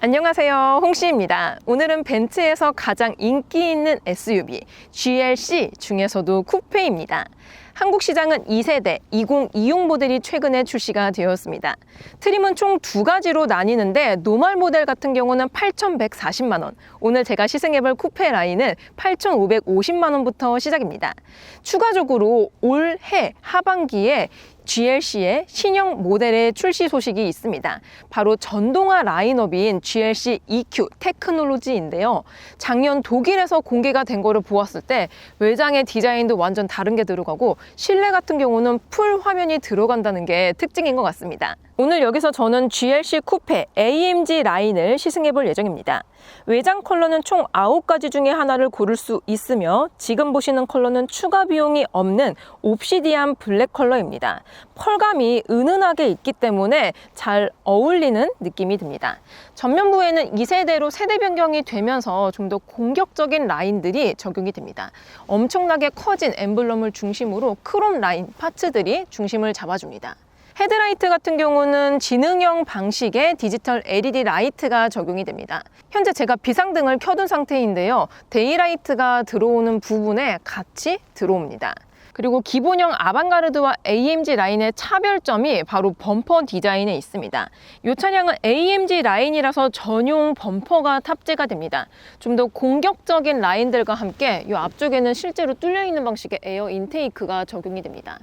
안녕하세요, 홍씨입니다. 오늘은 벤츠에서 가장 인기 있는 SUV GLC 중에서도 쿠페입니다. 한국 시장은 2세대 2026 모델이 최근에 출시가 되었습니다. 트림은 총 두 가지로 나뉘는데 노멀 모델 같은 경우는 8,140만 원, 오늘 제가 시승해볼 쿠페 라인은 8,550만 원부터 시작입니다. 추가적으로 올해 하반기에 GLC의 신형 모델의 출시 소식이 있습니다. 바로 전동화 라인업인 GLC EQ 테크놀로지인데요. 작년 독일에서 공개가 된 거를 보았을 때 외장의 디자인도 완전 다른 게 들어가고 실내 같은 경우는 풀 화면이 들어간다는 게 특징인 것 같습니다. 오늘 여기서 저는 GLC 쿠페 AMG 라인을 시승해 볼 예정입니다. 외장 컬러는 총 9가지 중에 하나를 고를 수 있으며 지금 보시는 컬러는 추가 비용이 없는 옵시디안 블랙 컬러입니다. 펄감이 은은하게 있기 때문에 잘 어울리는 느낌이 듭니다. 전면부에는 2세대로 세대 변경이 되면서 좀 더 공격적인 라인들이 적용이 됩니다. 엄청나게 커진 엠블럼을 중심으로 크롬 라인 파츠들이 중심을 잡아줍니다. 헤드라이트 같은 경우는 지능형 방식의 디지털 LED 라이트가 적용이 됩니다. 현재 제가 비상등을 켜둔 상태인데요. 데이라이트가 들어오는 부분에 같이 들어옵니다. 그리고 기본형 아방가르드와 AMG 라인의 차별점이 바로 범퍼 디자인에 있습니다. 이 차량은 AMG 라인이라서 전용 범퍼가 탑재가 됩니다. 좀 더 공격적인 라인들과 함께 이 앞쪽에는 실제로 뚫려 있는 방식의 에어 인테이크가 적용이 됩니다.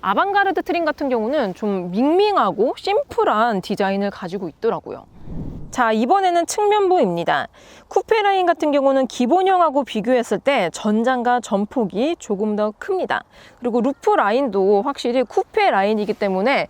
아방가르드 트림 같은 경우는 좀 밍밍하고 심플한 디자인을 가지고 있더라고요. 자, 이번에는 측면부입니다. 쿠페 라인 같은 경우는 기본형하고 비교했을 때 전장과 전폭이 조금 더 큽니다. 그리고 루프 라인도 확실히 쿠페 라인이기 때문에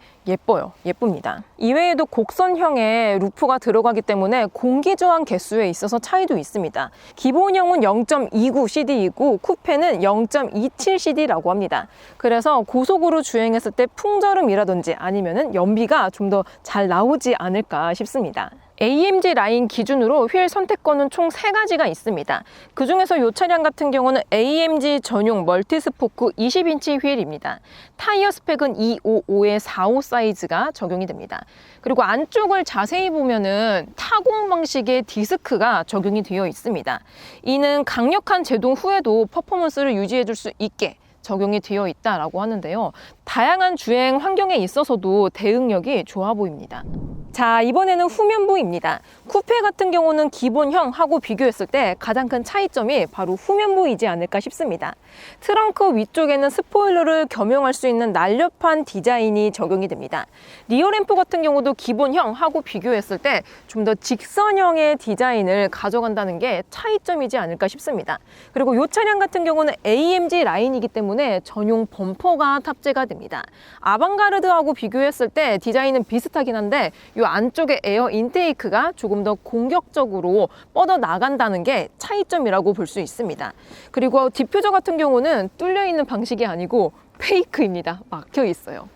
예쁩니다. 이외에도 곡선형의 루프가 들어가기 때문에 공기저항 개수에 있어서 차이도 있습니다. 기본형은 0.29 CD이고 쿠페는 0.27 CD라고 합니다. 그래서 고속으로 주행했을 때 풍절음이라든지 아니면은 연비가 좀 더 잘 나오지 않을까 싶습니다. AMG 라인 기준으로 휠 선택권은 총 3가지가 있습니다. 그 중에서 이 차량 같은 경우는 AMG 전용 멀티스포크 20인치 휠입니다. 타이어 스펙은 255에 45 사이즈가 적용이 됩니다. 그리고 안쪽을 자세히 보면은 타공 방식의 디스크가 적용이 되어 있습니다. 이는 강력한 제동 후에도 퍼포먼스를 유지해 줄 수 있게 적용이 되어 있다라고 하는데요. 다양한 주행 환경에 있어서도 대응력이 좋아 보입니다. 자, 이번에는 후면부입니다. 쿠페 같은 경우는 기본형하고 비교했을 때 가장 큰 차이점이 바로 후면부이지 않을까 싶습니다. 트렁크 위쪽에는 스포일러를 겸용할 수 있는 날렵한 디자인이 적용이 됩니다. 리어 램프 같은 경우도 기본형하고 비교했을 때 좀 더 직선형의 디자인을 가져간다는 게 차이점이지 않을까 싶습니다. 그리고 이 차량 같은 경우는 AMG 라인이기 때문에 전용 범퍼가 탑재가 됩니다. 아방가르드하고 비교했을 때 디자인은 비슷하긴 한데 이 안쪽에 에어 인테이크가 조금 더 공격적으로 뻗어 나간다는 게 차이점이라고 볼 수 있습니다. 그리고 디퓨저 같은 경우는 뚫려 있는 방식이 아니고 페이크입니다. 막혀 있어요.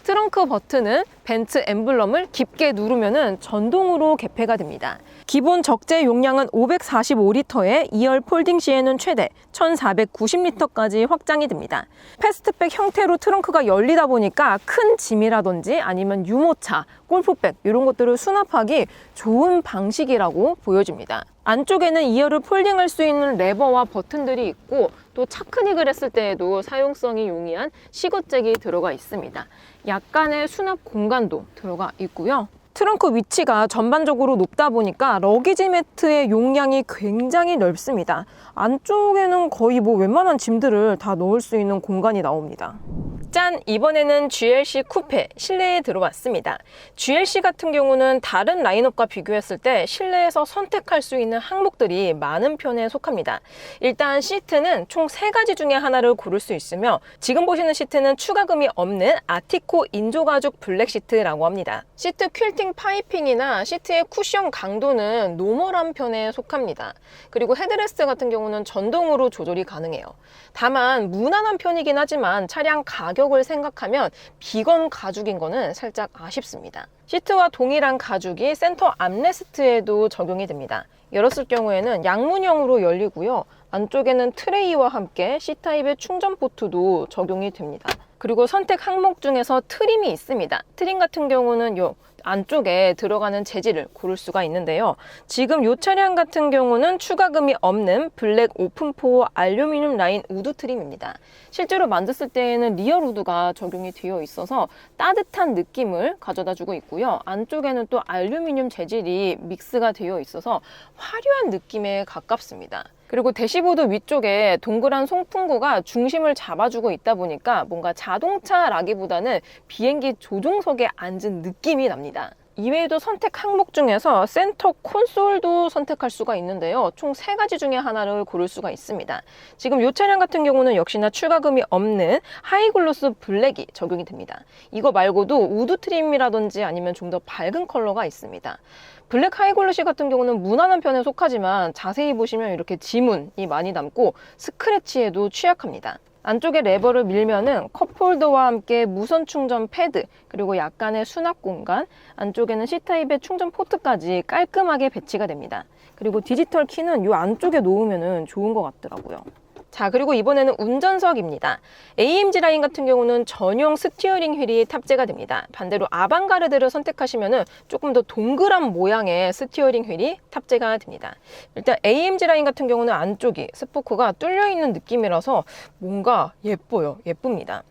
트렁크 버튼은 벤츠 엠블럼을 깊게 누르면 전동으로 개폐가 됩니다. 기본 적재 용량은 545리터에 2열 폴딩 시에는 최대 1490리터까지 확장이 됩니다. 패스트백 형태로 트렁크가 열리다 보니까 큰 짐이라든지 아니면 유모차, 골프백 이런 것들을 수납하기 좋은 방식이라고 보여집니다. 안쪽에는 2열을 폴딩할 수 있는 레버와 버튼들이 있고 또 차크닉을 했을 때에도 사용성이 용이한 시거잭이 들어가 있습니다. 약간의 수납 공간도 들어가 있고요. 트렁크 위치가 전반적으로 높다 보니까 러기지 매트의 용량이 굉장히 넓습니다. 안쪽에는 거의 웬만한 짐들을 다 넣을 수 있는 공간이 나옵니다. 짠! 이번에는 GLC 쿠페 실내에 들어왔습니다. GLC 같은 경우는 다른 라인업과 비교했을 때 실내에서 선택할 수 있는 항목들이 많은 편에 속합니다. 일단 시트는 총 3가지 중에 하나를 고를 수 있으며 지금 보시는 시트는 추가금이 없는 아티코 인조가죽 블랙 시트라고 합니다. 시트 퀼팅 파이핑이나 시트의 쿠션 강도는 노멀한 편에 속합니다. 그리고 헤드레스트 같은 경우는 전동으로 조절이 가능해요. 다만 무난한 편이긴 하지만 차량 가격을 생각하면 비건 가죽인 거는 살짝 아쉽습니다. 시트와 동일한 가죽이 센터 암레스트에도 적용이 됩니다. 열었을 경우에는 양문형으로 열리고요. 안쪽에는 트레이와 함께 C타입의 충전 포트도 적용이 됩니다. 그리고 선택 항목 중에서 트림이 있습니다. 트림 같은 경우는 안쪽에 들어가는 재질을 고를 수가 있는데요. 지금 이 차량 같은 경우는 추가금이 없는 블랙 오픈포어 알루미늄 라인 우드 트림입니다. 실제로 만졌을 때에는 리얼 우드가 적용이 되어 있어서 따뜻한 느낌을 가져다 주고 있고요. 안쪽에는 또 알루미늄 재질이 믹스가 되어 있어서 화려한 느낌에 가깝습니다. 그리고 대시보드 위쪽에 동그란 송풍구가 중심을 잡아주고 있다 보니까 뭔가 자동차라기보다는 비행기 조종석에 앉은 느낌이 납니다. 이외에도 선택 항목 중에서 센터 콘솔도 선택할 수가 있는데요. 총 3가지 중에 하나를 고를 수가 있습니다. 지금 이 차량 같은 경우는 역시나 추가금이 없는 하이글로스 블랙이 적용이 됩니다. 이거 말고도 우드 트림이라든지 아니면 좀 더 밝은 컬러가 있습니다. 블랙 하이글로시 같은 경우는 무난한 편에 속하지만 자세히 보시면 이렇게 지문이 많이 남고 스크래치에도 취약합니다. 안쪽에 레버를 밀면은 컵홀더와 함께 무선 충전 패드, 그리고 약간의 수납 공간, 안쪽에는 C타입의 충전 포트까지 깔끔하게 배치가 됩니다. 그리고 디지털 키는 이 안쪽에 놓으면 좋은 것 같더라고요. 자, 그리고 이번에는 운전석입니다. AMG 라인 같은 경우는 전용 스티어링 휠이 탑재가 됩니다. 반대로 아방가르드를 선택하시면 조금 더 동그란 모양의 스티어링 휠이 탑재가 됩니다. 일단 AMG 라인 같은 경우는 안쪽이 스포크가 뚫려 있는 느낌이라서 뭔가 예쁩니다.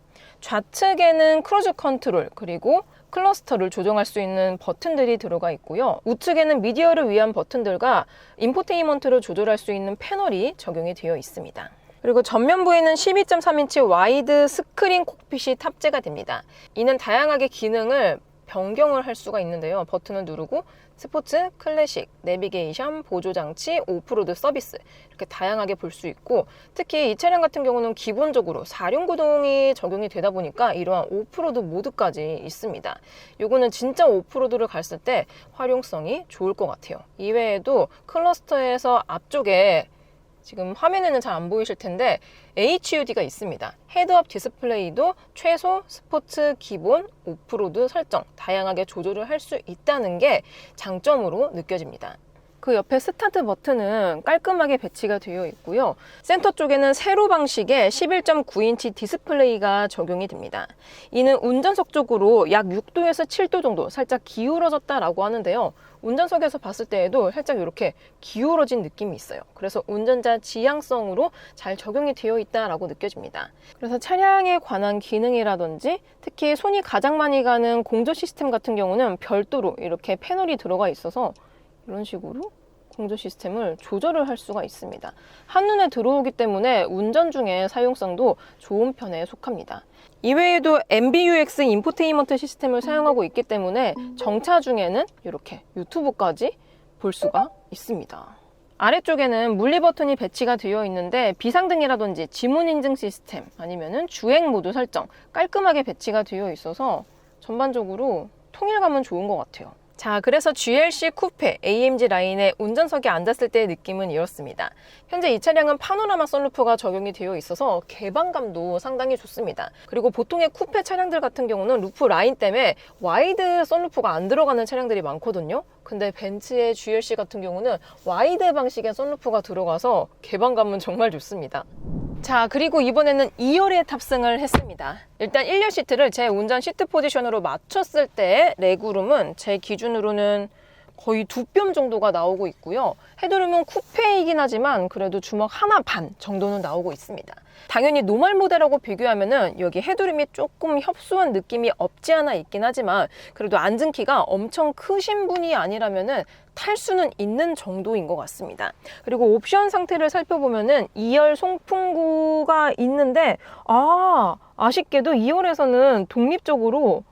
좌측에는 크루즈 컨트롤, 그리고 클러스터를 조정할 수 있는 버튼들이 들어가 있고요. 우측에는 미디어를 위한 버튼들과 인포테인먼트를 조절할 수 있는 패널이 적용이 되어 있습니다. 그리고 전면부에는 12.3인치 와이드 스크린 콕핏이 탑재가 됩니다. 이는 다양하게 기능을 변경을 할 수가 있는데요. 버튼을 누르고 스포츠, 클래식, 내비게이션, 보조장치, 오프로드 서비스 이렇게 다양하게 볼 수 있고, 특히 이 차량 같은 경우는 기본적으로 4륜구동이 적용이 되다 보니까 이러한 오프로드 모드까지 있습니다. 요거는 진짜 오프로드를 갔을 때 활용성이 좋을 것 같아요. 이외에도 클러스터에서 앞쪽에 지금 화면에는 잘 안 보이실 텐데 HUD가 있습니다. 헤드업 디스플레이도 최소, 스포츠, 기본, 오프로드 설정 다양하게 조절을 할 수 있다는 게 장점으로 느껴집니다. 그 옆에 스타트 버튼은 깔끔하게 배치가 되어 있고요. 센터 쪽에는 세로 방식의 11.9인치 디스플레이가 적용이 됩니다. 이는 운전석 쪽으로 약 6도에서 7도 정도 살짝 기울어졌다라고 하는데요. 운전석에서 봤을 때에도 살짝 이렇게 기울어진 느낌이 있어요. 그래서 운전자 지향성으로 잘 적용이 되어 있다라고 느껴집니다. 그래서 차량에 관한 기능이라든지 특히 손이 가장 많이 가는 공조 시스템 같은 경우는 별도로 이렇게 패널이 들어가 있어서 이런 식으로 공조 시스템을 조절을 할 수가 있습니다. 한눈에 들어오기 때문에 운전 중에 사용성도 좋은 편에 속합니다. 이외에도 MBUX 인포테인먼트 시스템을 사용하고 있기 때문에 정차 중에는 이렇게 유튜브까지 볼 수가 있습니다. 아래쪽에는 물리 버튼이 배치가 되어 있는데 비상등이라든지 지문 인증 시스템 아니면은 주행 모드 설정 깔끔하게 배치가 되어 있어서 전반적으로 통일감은 좋은 것 같아요. 자, 그래서 GLC 쿠페 AMG 라인의 운전석에 앉았을 때의 느낌은 이렇습니다. 현재 이 차량은 파노라마 선루프가 적용이 되어 있어서 개방감도 상당히 좋습니다. 그리고 보통의 쿠페 차량들 같은 경우는 루프 라인 때문에 와이드 선루프가 안 들어가는 차량들이 많거든요. 근데 벤츠의 GLC 같은 경우는 와이드 방식의 선루프가 들어가서 개방감은 정말 좋습니다. 자, 그리고 이번에는 2열에 탑승을 했습니다. 일단 1열 시트를 제 운전 시트 포지션으로 맞췄을 때 레그룸은 제 기준으로는 거의 2뼘 정도가 나오고 있고요. 헤드룸은 쿠페이긴 하지만 그래도 주먹 하나 반 정도는 나오고 있습니다. 당연히 노멀 모델하고 비교하면은 여기 헤드룸이 조금 협소한 느낌이 없지 않아 있긴 하지만 그래도 앉은 키가 엄청 크신 분이 아니라면은 탈 수는 있는 정도인 것 같습니다. 그리고 옵션 상태를 살펴보면은 2열 송풍구가 있는데 아쉽게도 2열에서는 독립적으로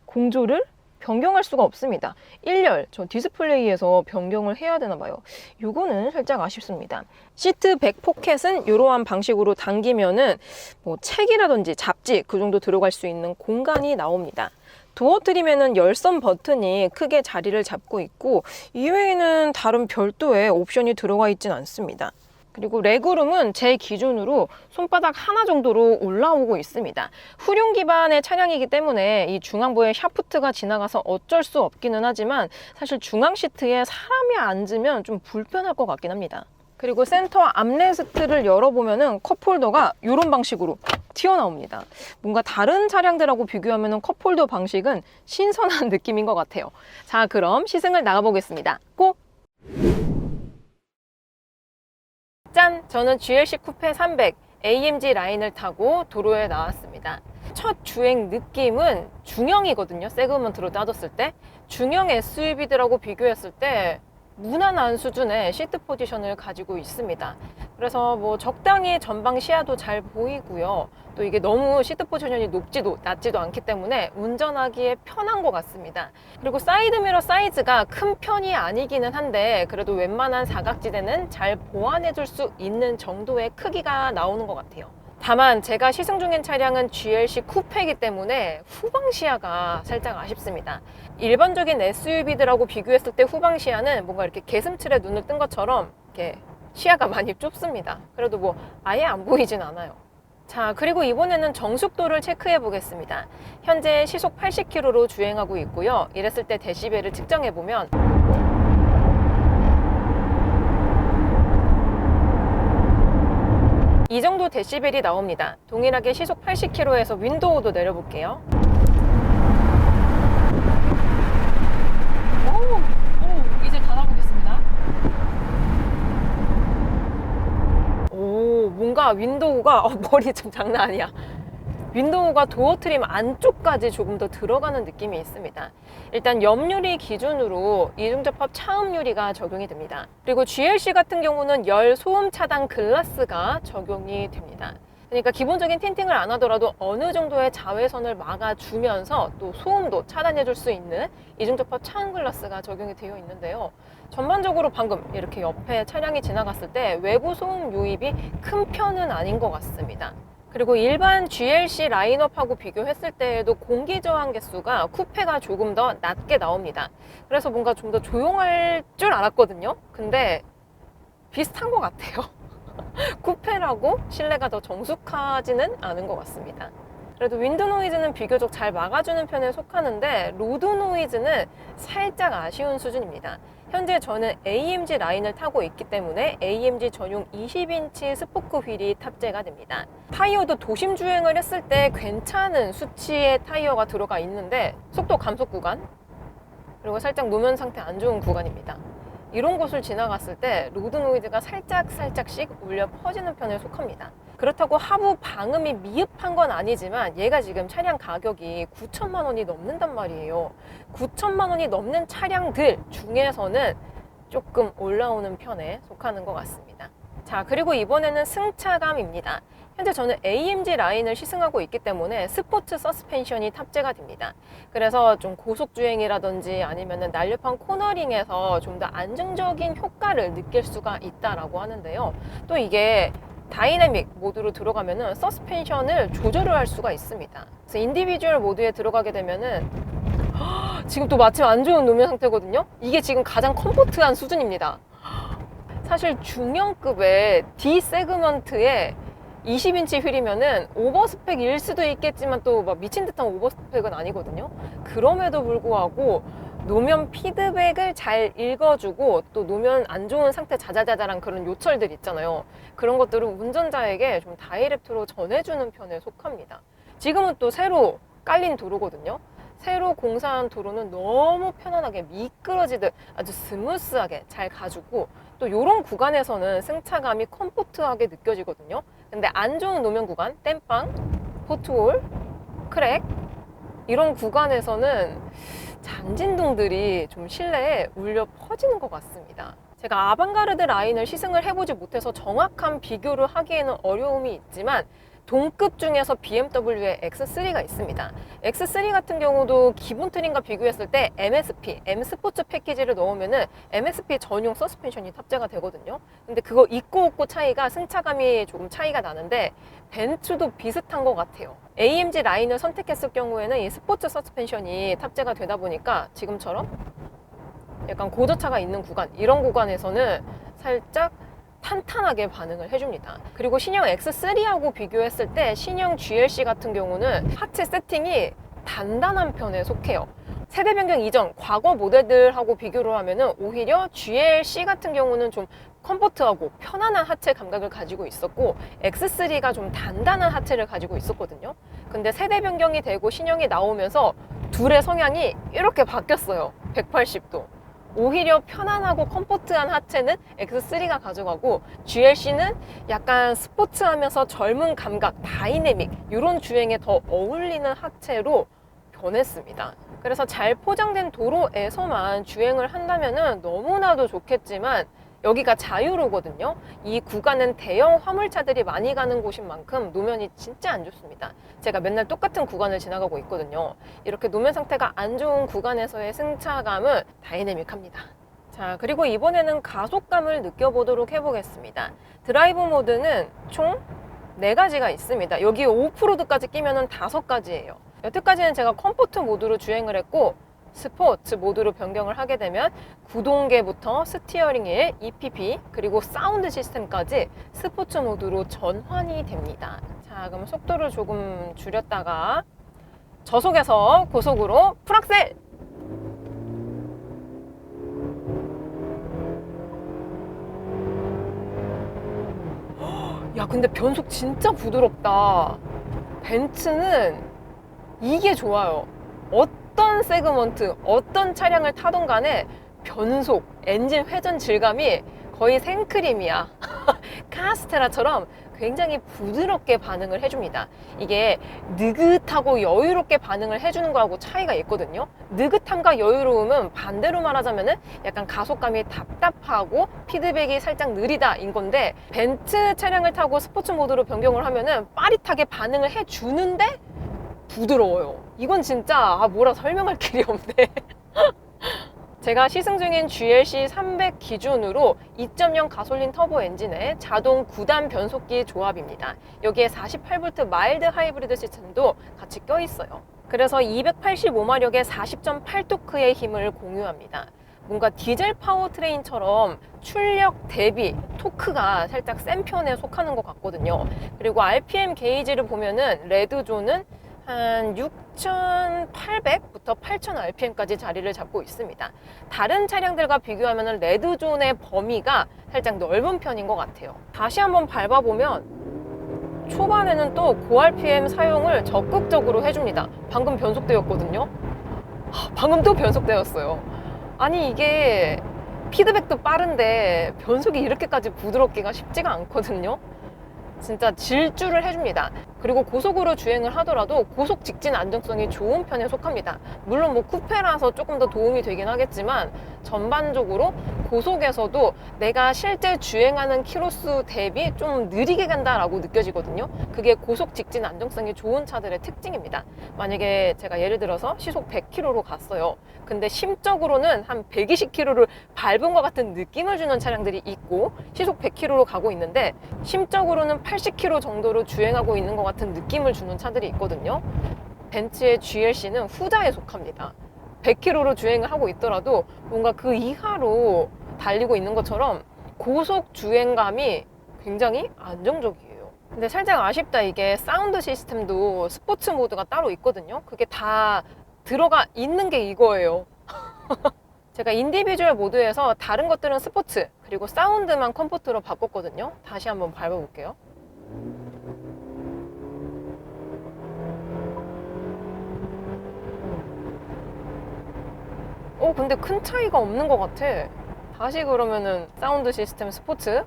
공조를 변경할 수가 없습니다. 1열 저 디스플레이에서 변경을 해야 되나 봐요. 요거는 살짝 아쉽습니다. 시트 백 포켓은 이러한 방식으로 당기면은 뭐 책이라든지 잡지 그 정도 들어갈 수 있는 공간이 나옵니다. 도어 트림에는 열선 버튼이 크게 자리를 잡고 있고 이외에는 다른 별도의 옵션이 들어가 있진 않습니다. 그리고 레그룸은 제 기준으로 손바닥 하나 정도로 올라오고 있습니다. 후륜 기반의 차량이기 때문에 이 중앙부에 샤프트가 지나가서 어쩔 수 없기는 하지만 사실 중앙 시트에 사람이 앉으면 좀 불편할 것 같긴 합니다. 그리고 센터 암레스트를 열어보면은 컵홀더가 이런 방식으로 튀어나옵니다. 뭔가 다른 차량들하고 비교하면 컵홀더 방식은 신선한 느낌인 것 같아요. 자, 그럼 시승을 나가보겠습니다. 고! 짠! 저는 GLC 쿠페 300 AMG 라인을 타고 도로에 나왔습니다. 첫 주행 느낌은 중형이거든요. 세그먼트로 따졌을 때. 중형 SUV들하고 비교했을 때 무난한 수준의 시트 포지션을 가지고 있습니다. 그래서 뭐 적당히 전방 시야도 잘 보이고요. 또 이게 너무 시트 포지션이 높지도 낮지도 않기 때문에 운전하기에 편한 것 같습니다. 그리고 사이드미러 사이즈가 큰 편이 아니기는 한데 그래도 웬만한 사각지대는 잘 보완해 줄 수 있는 정도의 크기가 나오는 것 같아요. 다만 제가 시승 중인 차량은 GLC 쿠페이기 때문에 후방 시야가 살짝 아쉽습니다. 일반적인 SUV들하고 비교했을 때 후방 시야는 뭔가 이렇게 개슴츠레 눈을 뜬 것처럼 이렇게 시야가 많이 좁습니다. 그래도 뭐 아예 안 보이진 않아요. 자, 그리고 이번에는 정숙도를 체크해 보겠습니다. 현재 시속 80km로 주행하고 있고요. 이랬을 때 데시벨을 측정해 보면 이 정도 데시벨이 나옵니다. 동일하게 시속 80km에서 윈도우도 내려볼게요. 이제 닫아보겠습니다. 뭔가 윈도우가 머리 좀 장난 아니야. 윈도우가 도어 트림 안쪽까지 조금 더 들어가는 느낌이 있습니다. 일단 옆유리 기준으로 이중접합 차음 유리가 적용이 됩니다. 그리고 GLC 같은 경우는 열 소음 차단 글라스가 적용이 됩니다. 그러니까 기본적인 틴팅을 안 하더라도 어느 정도의 자외선을 막아주면서 또 소음도 차단해 줄 수 있는 이중접합 차음 글라스가 적용이 되어 있는데요. 전반적으로 방금 이렇게 옆에 차량이 지나갔을 때 외부 소음 유입이 큰 편은 아닌 것 같습니다. 그리고 일반 GLC 라인업하고 비교했을 때에도 공기 저항 개수가 쿠페가 조금 더 낮게 나옵니다. 그래서 뭔가 좀 더 조용할 줄 알았거든요. 근데 비슷한 것 같아요. 쿠페라고 실내가 더 정숙하지는 않은 것 같습니다. 그래도 윈드 노이즈는 비교적 잘 막아주는 편에 속하는데 로드 노이즈는 살짝 아쉬운 수준입니다. 현재 저는 AMG 라인을 타고 있기 때문에 AMG 전용 20인치 스포크 휠이 탑재가 됩니다. 타이어도 도심 주행을 했을 때 괜찮은 수치의 타이어가 들어가 있는데 속도 감속 구간 그리고 살짝 노면 상태 안 좋은 구간입니다. 이런 곳을 지나갔을 때 로드 노이즈가 살짝씩 울려 퍼지는 편에 속합니다. 그렇다고 하부 방음이 미흡한 건 아니지만 얘가 지금 차량 가격이 9천만 원이 넘는단 말이에요. 9천만 원이 넘는 차량들 중에서는 조금 올라오는 편에 속하는 것 같습니다. 자, 그리고 이번에는 승차감입니다. 현재 저는 AMG 라인을 시승하고 있기 때문에 스포츠 서스펜션이 탑재가 됩니다. 그래서 좀 고속주행이라든지 아니면 날렵한 코너링에서 좀 더 안정적인 효과를 느낄 수가 있다라고 하는데요. 또 이게 다이내믹 모드로 들어가면은 서스펜션을 조절을 할 수가 있습니다. 그래서 인디비주얼 모드에 들어가게 되면은 지금 또 마침 안 좋은 노면 상태거든요. 이게 지금 가장 컴포트한 수준입니다. 사실 중형급의 D 세그먼트의 20인치 휠이면은 오버스펙일 수도 있겠지만 또 막 미친 듯한 오버스펙은 아니거든요. 그럼에도 불구하고 노면 피드백을 잘 읽어주고 또 노면 안 좋은 상태 자자자자란 그런 요철들 있잖아요. 그런 것들을 운전자에게 좀 다이렉트로 전해주는 편에 속합니다. 지금은 또 새로 깔린 도로거든요. 새로 공사한 도로는 너무 편안하게 미끄러지듯 아주 스무스하게 잘 가주고 또 이런 구간에서는 승차감이 컴포트하게 느껴지거든요. 근데 안 좋은 노면 구간, 땜빵, 포트홀, 크랙 이런 구간에서는 잔진동들이 좀 실내에 울려 퍼지는 것 같습니다. 제가 아방가르드 라인을 시승을 해보지 못해서 정확한 비교를 하기에는 어려움이 있지만 동급 중에서 BMW의 X3가 있습니다. X3 같은 경우도 기본 트림과 비교했을 때 MSP, M 스포츠 패키지를 넣으면은 MSP 전용 서스펜션이 탑재가 되거든요. 근데 그거 있고 없고 차이가 승차감이 조금 차이가 나는데 벤츠도 비슷한 것 같아요. AMG 라인을 선택했을 경우에는 이 스포츠 서스펜션이 탑재가 되다 보니까 지금처럼 약간 고저차가 있는 구간, 이런 구간에서는 살짝 탄탄하게 반응을 해줍니다. 그리고 신형 X3하고 비교했을 때 신형 GLC 같은 경우는 하체 세팅이 단단한 편에 속해요. 세대 변경 이전 과거 모델들하고 비교를 하면은 오히려 GLC 같은 경우는 좀 컴포트하고 편안한 하체 감각을 가지고 있었고 X3가 좀 단단한 하체를 가지고 있었거든요. 근데 세대 변경이 되고 신형이 나오면서 둘의 성향이 이렇게 바뀌었어요. 180도. 오히려 편안하고 컴포트한 하체는 X3가 가져가고 GLC는 약간 스포츠하면서 젊은 감각, 다이내믹 이런 주행에 더 어울리는 하체로 변했습니다. 그래서 잘 포장된 도로에서만 주행을 한다면 너무나도 좋겠지만 여기가 자유로거든요. 이 구간은 대형 화물차들이 많이 가는 곳인 만큼 노면이 진짜 안 좋습니다. 제가 맨날 똑같은 구간을 지나가고 있거든요. 이렇게 노면 상태가 안 좋은 구간에서의 승차감은 다이내믹합니다. 자, 그리고 이번에는 가속감을 느껴보도록 해보겠습니다. 드라이브 모드는 총 4가지가 있습니다. 여기 오프로드까지 끼면 5가지예요. 여태까지는 제가 컴포트 모드로 주행을 했고 스포츠 모드로 변경을 하게 되면 구동계부터 스티어링 휠, EPP 그리고 사운드 시스템까지 스포츠 모드로 전환이 됩니다. 자, 그럼 속도를 조금 줄였다가 저속에서 고속으로 풀악셀! 야, 근데 변속 진짜 부드럽다. 벤츠는 이게 좋아요. 어떤 세그먼트, 어떤 차량을 타던 간에 변속, 엔진 회전 질감이 거의 생크림이야. 카스테라처럼 굉장히 부드럽게 반응을 해줍니다. 이게 느긋하고 여유롭게 반응을 해주는 거하고 차이가 있거든요. 느긋함과 여유로움은 반대로 말하자면 약간 가속감이 답답하고 피드백이 살짝 느리다인 건데 벤츠 차량을 타고 스포츠 모드로 변경을 하면은 빠릿하게 반응을 해주는데 부드러워요. 이건 진짜 뭐라 설명할 길이 없네. 제가 시승 중인 GLC 300 기준으로 2.0 가솔린 터보 엔진의 자동 9단 변속기 조합입니다. 여기에 48V 마일드 하이브리드 시스템도 같이 껴있어요. 그래서 285마력의 40.8토크의 힘을 공유합니다. 뭔가 디젤 파워트레인처럼 출력 대비 토크가 살짝 센 편에 속하는 것 같거든요. 그리고 RPM 게이지를 보면은 레드존은 한 6,800부터 8,000rpm까지 자리를 잡고 있습니다. 다른 차량들과 비교하면 레드존의 범위가 살짝 넓은 편인 것 같아요. 다시 한번 밟아보면 초반에는 또 고RPM 사용을 적극적으로 해줍니다. 방금 변속되었거든요. 방금 또 변속되었어요. 아니 이게 피드백도 빠른데 변속이 이렇게까지 부드럽기가 쉽지가 않거든요. 진짜 질주를 해줍니다. 그리고 고속으로 주행을 하더라도 고속 직진 안정성이 좋은 편에 속합니다. 물론 뭐 쿠페라서 조금 더 도움이 되긴 하겠지만 전반적으로 고속에서도 내가 실제 주행하는 키로수 대비 좀 느리게 간다라고 느껴지거든요. 그게 고속 직진 안정성이 좋은 차들의 특징입니다. 만약에 제가 예를 들어서 시속 100km로 갔어요. 근데 심적으로는 한 120km를 밟은 것 같은 느낌을 주는 차량들이 있고 시속 100km로 가고 있는데 심적으로는 80km 정도로 주행하고 있는 것 같은 느낌을 주는 차들이 있거든요. 벤츠의 GLC는 후자에 속합니다. 100km로 주행을 하고 있더라도 뭔가 그 이하로 달리고 있는 것처럼 고속 주행감이 굉장히 안정적이에요. 근데 살짝 아쉽다. 이게 사운드 시스템도 스포츠 모드가 따로 있거든요. 그게 다 들어가 있는 게 이거예요. 제가 인디비주얼 모드에서 다른 것들은 스포츠 그리고 사운드만 컴포트로 바꿨거든요. 다시 한번 밟아볼게요. 근데 큰 차이가 없는 것 같아. 다시 그러면은 사운드 시스템 스포츠.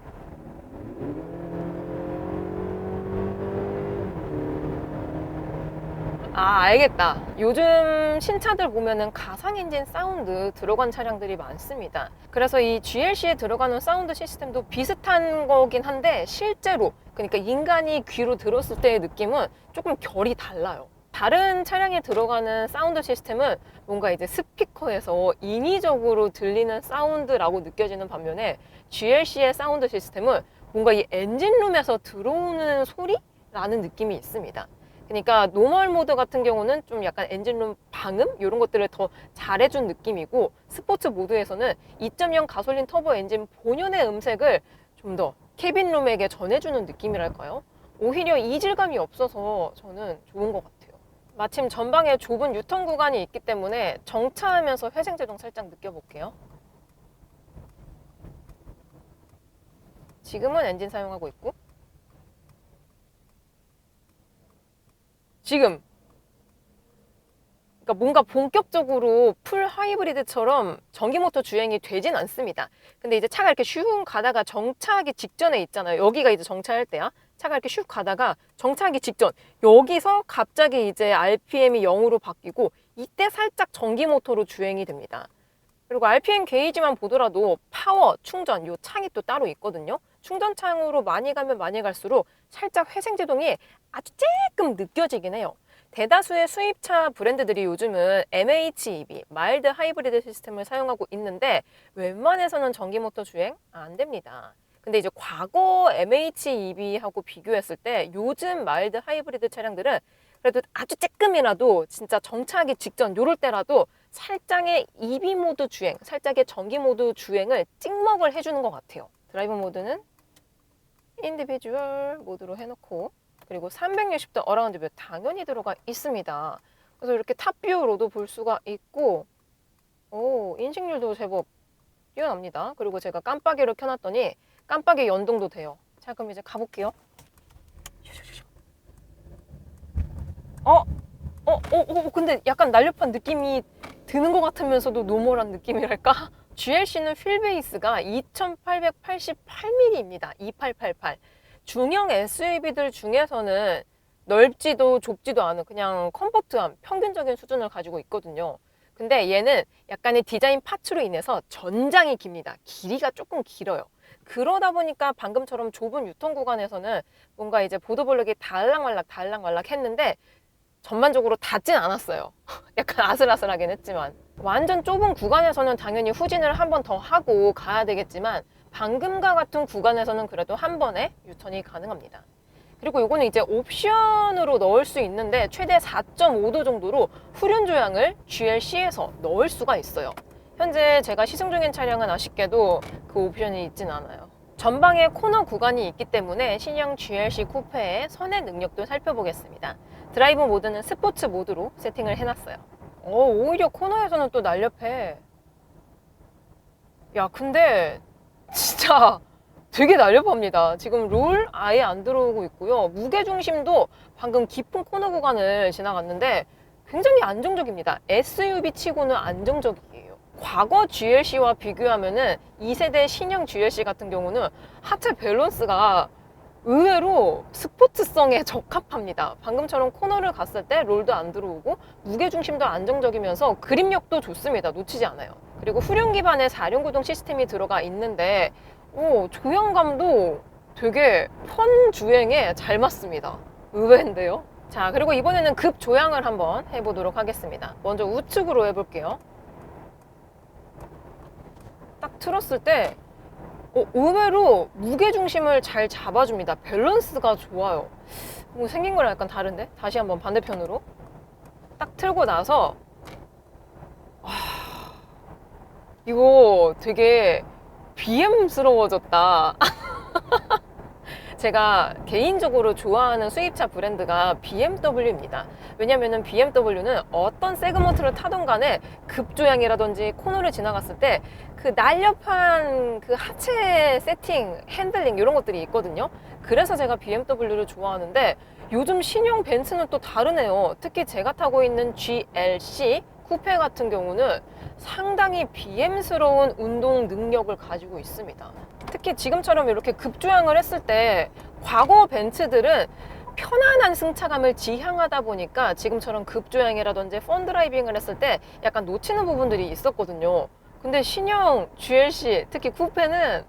알겠다. 요즘 신차들 보면은 가상 엔진 사운드 들어간 차량들이 많습니다. 그래서 이 GLC에 들어가는 사운드 시스템도 비슷한 거긴 한데 실제로 그러니까 인간이 귀로 들었을 때의 느낌은 조금 결이 달라요. 다른 차량에 들어가는 사운드 시스템은 뭔가 이제 스피커에서 인위적으로 들리는 사운드라고 느껴지는 반면에 GLC의 사운드 시스템은 뭔가 이 엔진룸에서 들어오는 소리라는 느낌이 있습니다. 그러니까 노멀 모드 같은 경우는 좀 약간 엔진룸 방음 이런 것들을 더 잘해준 느낌이고 스포츠 모드에서는 2.0 가솔린 터보 엔진 본연의 음색을 좀 더 캐빈룸에게 전해주는 느낌이랄까요? 오히려 이질감이 없어서 저는 좋은 것 같아요. 마침 전방에 좁은 유턴 구간이 있기 때문에 정차하면서 회생 제동 살짝 느껴볼게요. 지금은 엔진 사용하고 있고, 지금 그러니까 뭔가 본격적으로 풀 하이브리드처럼 전기모터 주행이 되진 않습니다. 근데 이제 차가 이렇게 슝 가다가 정차하기 직전에 있잖아요. 여기가 이제 정차할 때야. 차가 이렇게 슉 가다가 정차하기 직전, 여기서 갑자기 이제 RPM이 0으로 바뀌고, 이때 살짝 전기모터로 주행이 됩니다. 그리고 RPM 게이지만 보더라도 파워, 충전, 요 창이 또 따로 있거든요. 충전창으로 많이 가면 많이 갈수록 살짝 회생제동이 아주 조금 느껴지긴 해요. 대다수의 수입차 브랜드들이 요즘은 MHEV, 마일드 하이브리드 시스템을 사용하고 있는데 웬만해서는 전기모터 주행 안 됩니다. 근데 이제 과거 MHEV하고 비교했을 때 요즘 마일드 하이브리드 차량들은 그래도 아주 조금이라도 진짜 정차하기 직전 요럴 때라도 살짝의 EV 모드 주행, 살짝의 전기 모드 주행을 찍먹을 해주는 것 같아요. 드라이브 모드는 인디비주얼 모드로 해놓고, 그리고 360도 어라운드 뷰 당연히 들어가 있습니다. 그래서 이렇게 탑뷰로도 볼 수가 있고, 오, 인식률도 제법 뛰어납니다. 그리고 제가 깜빡이를 켜놨더니 깜빡이 연동도 돼요. 자, 그럼 이제 가볼게요. 근데 약간 날렵한 느낌이 드는 것 같으면서도 노멀한 느낌이랄까? GLC는 휠베이스가 2888mm입니다. 2888. 중형 SUV들 중에서는 넓지도 좁지도 않은 그냥 컴포트함, 평균적인 수준을 가지고 있거든요. 근데 얘는 약간의 디자인 파츠로 인해서 전장이 깁니다. 길이가 조금 길어요. 그러다 보니까 방금처럼 좁은 유턴 구간에서는 뭔가 이제 보도블록이 달랑말락 했는데 전반적으로 닿진 않았어요. 약간 아슬아슬하긴 했지만. 완전 좁은 구간에서는 당연히 후진을 한 번 더 하고 가야 되겠지만 방금과 같은 구간에서는 그래도 한 번에 유턴이 가능합니다. 그리고 이거는 이제 옵션으로 넣을 수 있는데 최대 4.5도 정도로 후륜 조향을 GLC에서 넣을 수가 있어요. 현재 제가 시승 중인 차량은 아쉽게도 그 옵션이 있진 않아요. 전방에 코너 구간이 있기 때문에 신형 GLC 쿠페의 선의 능력도 살펴보겠습니다. 드라이브 모드는 스포츠 모드로 세팅을 해놨어요. 오히려 코너에서는 또 날렵해. 야, 근데 진짜 되게 날렵합니다. 지금 롤 아예 안 들어오고 있고요. 무게중심도 방금 깊은 코너 구간을 지나갔는데 굉장히 안정적입니다. SUV 치고는 안정적이에요. 과거 GLC와 비교하면은 2세대 신형 GLC 같은 경우는 하체 밸런스가 의외로 스포츠성에 적합합니다. 방금처럼 코너를 갔을 때 롤도 안 들어오고 무게중심도 안정적이면서 그립력도 좋습니다. 놓치지 않아요. 그리고 후륜 기반의 4륜구동 시스템이 들어가 있는데 조향감도 되게 펀 주행에 잘 맞습니다. 의외인데요. 자, 그리고 이번에는 급 조향을 한번 해보도록 하겠습니다. 먼저 우측으로 해볼게요. 딱 틀었을 때 의외로 무게중심을 잘 잡아줍니다. 밸런스가 좋아요. 생긴 거랑 약간 다른데? 다시 한번 반대편으로 딱 틀고 나서 이거 되게 BM스러워졌다. 제가 개인적으로 좋아하는 수입차 브랜드가 BMW입니다. 왜냐면은 BMW는 어떤 세그먼트를 타던 간에 급조향이라든지 코너를 지나갔을 때 그 날렵한 그 하체 세팅, 핸들링 이런 것들이 있거든요. 그래서 제가 BMW를 좋아하는데 요즘 신형 벤츠는 또 다르네요. 특히 제가 타고 있는 GLC 쿠페 같은 경우는 상당히 BM스러운 운동 능력을 가지고 있습니다. 특히 지금처럼 이렇게 급조향을 했을 때 과거 벤츠들은 편안한 승차감을 지향하다 보니까 지금처럼 급조향이라든지 펀드라이빙을 했을 때 약간 놓치는 부분들이 있었거든요. 근데 신형 GLC, 특히 쿠페는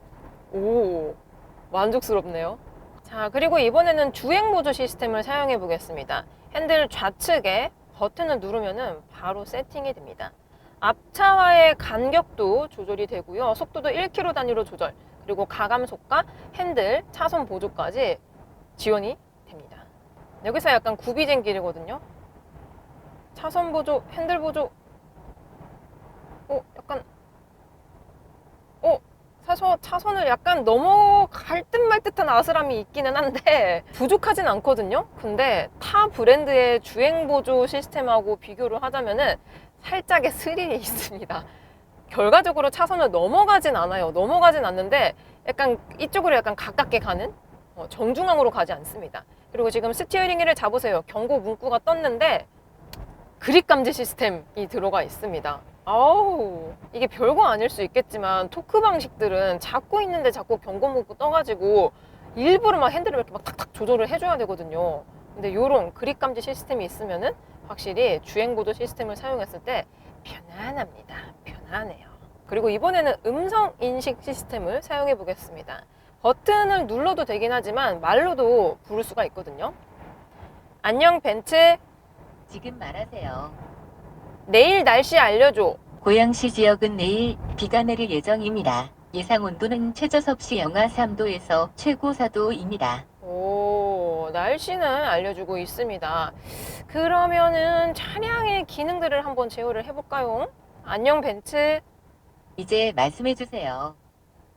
만족스럽네요. 자, 그리고 이번에는 주행 보조 시스템을 사용해 보겠습니다. 핸들 좌측에 버튼을 누르면은 바로 세팅이 됩니다. 앞차와의 간격도 조절이 되고요. 속도도 1km 단위로 조절, 그리고 가감속과 핸들, 차선 보조까지 지원이 됩니다. 여기서 약간 구비된 길이거든요. 차선 보조, 핸들 보조. 약간 차선을 약간 넘어갈 듯 말 듯한 아슬함이 있기는 한데 부족하진 않거든요. 근데 타 브랜드의 주행 보조 시스템하고 비교를 하자면은 살짝의 스릴이 있습니다. 결과적으로 차선을 넘어가진 않아요. 넘어가진 않는데 약간 이쪽으로 약간 가깝게 가는 정중앙으로 가지 않습니다. 그리고 지금 스티어링 휠을 잡으세요. 경고 문구가 떴는데 그립 감지 시스템이 들어가 있습니다. 아우, 이게 별거 아닐 수 있겠지만 토크 방식들은 잡고 있는데 자꾸 경고 문구 떠가지고 일부러 막 핸들을 이렇게 막 탁탁 조절을 해줘야 되거든요. 근데 요런 그립 감지 시스템이 있으면은 확실히 주행보도 시스템을 사용했을 때 편안합니다. 편안해요. 그리고 이번에는 음성 인식 시스템을 사용해 보겠습니다. 버튼을 눌러도 되긴 하지만 말로도 부를 수가 있거든요. 안녕 벤츠, 지금 말하세요. 내일 날씨 알려줘. 고양시 지역은 내일 비가 내릴 예정입니다. 예상 온도는 최저섭씨 영하 3도에서 최고 4도입니다. 오, 날씨는 알려주고 있습니다. 그러면은 차량의 기능들을 한번 제어를 해볼까요? 안녕 벤츠, 이제 말씀해주세요.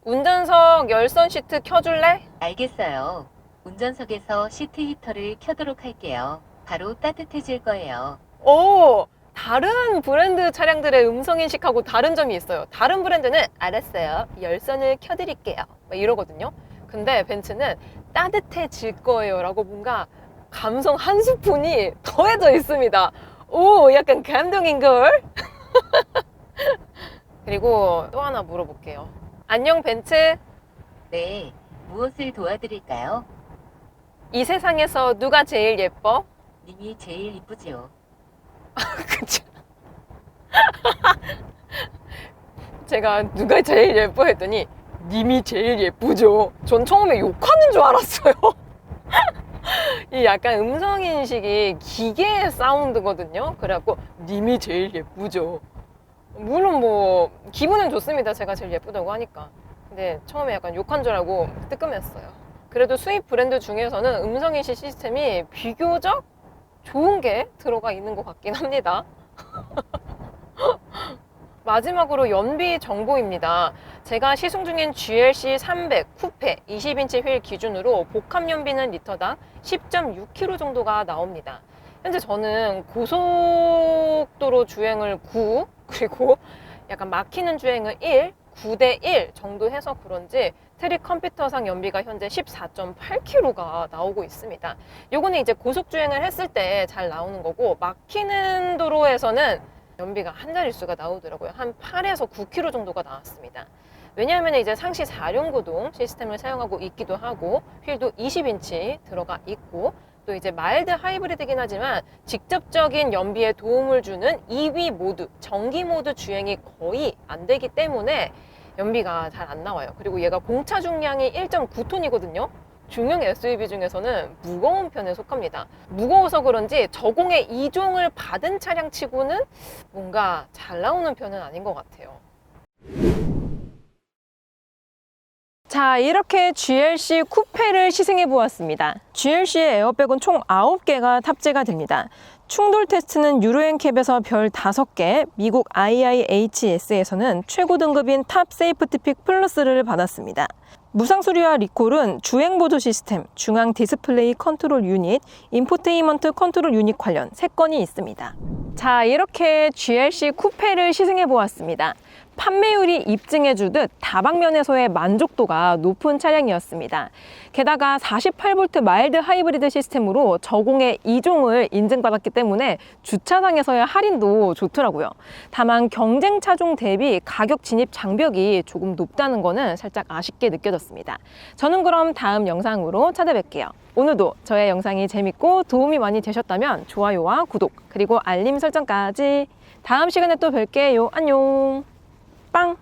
운전석 열선 시트 켜줄래? 알겠어요. 운전석에서 시트 히터를 켜도록 할게요. 바로 따뜻해질 거예요. 오, 다른 브랜드 차량들의 음성 인식하고 다른 점이 있어요. 다른 브랜드는 알았어요, 열선을 켜드릴게요, 막 이러거든요. 근데 벤츠는 따뜻해질 거예요 라고 뭔가 감성 한 스푼이 더해져 있습니다. 오, 약간 감동인걸? 그리고 또 하나 물어볼게요. 안녕 벤츠, 네, 무엇을 도와드릴까요? 이 세상에서 누가 제일 예뻐? 님이 제일 이쁘지요. 그쵸? 제가 누가 제일 예뻐 했더니 님이 제일 예쁘죠. 전 처음에 욕하는 줄 알았어요. 이 약간 음성인식이 기계 사운드거든요. 그래갖고 님이 제일 예쁘죠. 물론 뭐 기분은 좋습니다. 제가 제일 예쁘다고 하니까. 근데 처음에 약간 욕한 줄 알고 뜨끔했어요. 그래도 수입 브랜드 중에서는 음성인식 시스템이 비교적 좋은 게 들어가 있는 것 같긴 합니다. 마지막으로 연비 정보입니다. 제가 시승 중인 GLC 300 쿠페 20인치 휠 기준으로 복합 연비는 리터당 10.6km 정도가 나옵니다. 현재 저는 고속도로 주행을 9, 그리고 약간 막히는 주행을 1, 9대 1 정도 해서 그런지 트릭 컴퓨터상 연비가 현재 14.8km가 나오고 있습니다. 요거는 이제 고속 주행을 했을 때 잘 나오는 거고, 막히는 도로에서는 연비가 한 자릿수가 나오더라고요. 한 8에서 9km 정도가 나왔습니다. 왜냐하면 이제 상시 4륜구동 시스템을 사용하고 있기도 하고, 휠도 20인치 들어가 있고, 또 이제 마일드 하이브리드긴 하지만 직접적인 연비에 도움을 주는 EV 모드, 전기 모드 주행이 거의 안 되기 때문에 연비가 잘 안 나와요. 그리고 얘가 공차 중량이 1.9톤이거든요. 중형 SUV 중에서는 무거운 편에 속합니다. 무거워서 그런지 저공해 2종을 받은 차량 치고는 뭔가 잘 나오는 편은 아닌 것 같아요. 자, 이렇게 GLC 쿠페를 시승해 보았습니다. GLC의 에어백은 총 9개가 탑재가 됩니다. 충돌 테스트는 유로엔캡에서 별 5개, 미국 IIHS에서는 최고 등급인 탑 세이프티픽 플러스를 받았습니다. 무상 수리와 리콜은 주행보조 시스템, 중앙 디스플레이 컨트롤 유닛, 인포테인먼트 컨트롤 유닛 관련 3건이 있습니다. 자, 이렇게 GLC 쿠페를 시승해 보았습니다. 판매율이 입증해주듯 다방면에서의 만족도가 높은 차량이었습니다. 게다가 48V 마일드 하이브리드 시스템으로 저공해 2종을 인증받았기 때문에 주차장에서의 할인도 좋더라고요. 다만 경쟁 차종 대비 가격 진입 장벽이 조금 높다는 거는 살짝 아쉽게 느껴졌습니다. 저는 그럼 다음 영상으로 찾아뵐게요. 오늘도 저의 영상이 재밌고 도움이 많이 되셨다면 좋아요와 구독, 그리고 알림 설정까지. 다음 시간에 또 뵐게요. 안녕. 빵!